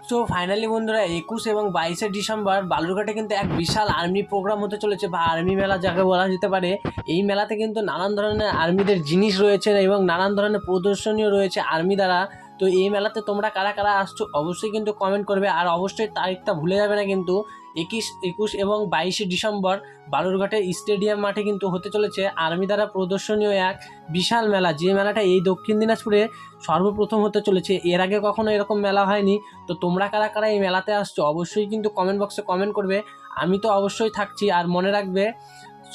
So finally বন্ধুরা 21 এবং 22শে December বালুরঘাটে কিন্তু এক বিশাল আর্মি প্রোগ্রাম হতে চলেছে বা আর্মি মেলা যাকে বলা যেতে পারে। এই মেলাতে কিন্তু নানান ধরনের আর্মিদের জিনিস রয়েছে এবং নানান ধরনের প্রদর্শনীয় রয়েছে আর্মি দ্বারা। তো এই মেলাতে তোমরা কারা কারা আসছো অবশ্যই কিন্তু কমেন্ট করবে, আর অবশ্যই তারিখটা ভুলে যাবে না কিন্তু। 21 এবং 22শে ডিসেম্বর বালুরঘাটের স্টেডিয়াম মাঠে কিন্তু হতে চলেছে আর্মি দ্বারা প্রদর্শনীয় এক বিশাল মেলা, যে মেলাটা এই দক্ষিণ দিনাজপুরে সর্বপ্রথম হতে চলেছে। এর আগে কখনো এরকম মেলা হয়নি। তো তোমরা কারা কারা এই মেলাতে আসছো অবশ্যই কিন্তু কমেন্ট বক্সে কমেন্ট করবে। আমি তো অবশ্যই থাকছি। আর মনে রাখবে,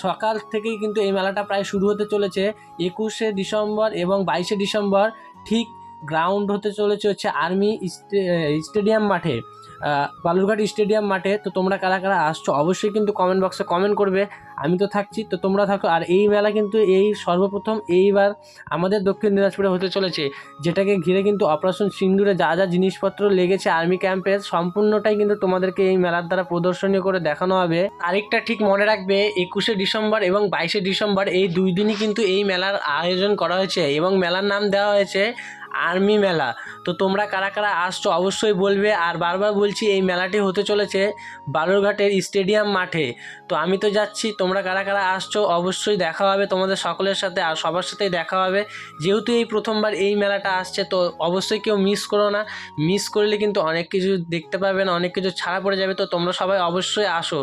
সকাল থেকেই কিন্তু এই মেলাটা প্রায় শুরু হতে চলেছে। 21শে ডিসেম্বর এবং 22শে ডিসেম্বর ঠিক গ্রাউন্ড হতে চলেছে হচ্ছে আর্মি স্টেডিয়াম মাঠে, বালুরঘাট স্টেডিয়াম মাঠে। তো তোমরা কারা কারা আসছো অবশ্যই কিন্তু কমেন্ট বক্সে কমেন্ট করবে। আমি তো থাকছি, তো তোমরা থাকো। আর এই মেলা কিন্তু এই সর্বপ্রথম এইবার আমাদের দক্ষিণ দিনাজপুরে হতে চলেছে, যেটাকে ঘিরে কিন্তু অপারেশন সিন্দুরে যা যা জিনিসপত্র লেগেছে আর্মি ক্যাম্পের সম্পূর্ণটাই কিন্তু তোমাদেরকে এই মেলার দ্বারা প্রদর্শনী করে দেখানো হবে। তারিখটা ঠিক মনে রাখবে, 21শে ডিসেম্বর এবং 22শে ডিসেম্বর এই দুই দিনই কিন্তু এই মেলার আয়োজন করা হয়েছে এবং মেলার নাম দেওয়া হয়েছে আর্মি মেলা। তো তোমরা কারা কারা আসছো অবশ্যই বলবে। আর বারবার বলছি, এই মেলাটি হতে চলেছে বালুরঘাটের স্টেডিয়াম মাঠে। তো আমি তো যাচ্ছি, তোমরা কারা কারা আসছো অবশ্যই দেখা হবে তোমাদের সকলের সাথে, আর সবার সাথেই দেখা হবে। যেহেতু এই প্রথমবার এই মেলাটা আসছে, তো অবশ্যই কেউ মিস করো না। মিস করলে কিন্তু অনেক কিছু দেখতে পাবে না, অনেক কিছু ছাড়া পড়ে যাবে। তো তোমরা সবাই অবশ্যই আসো।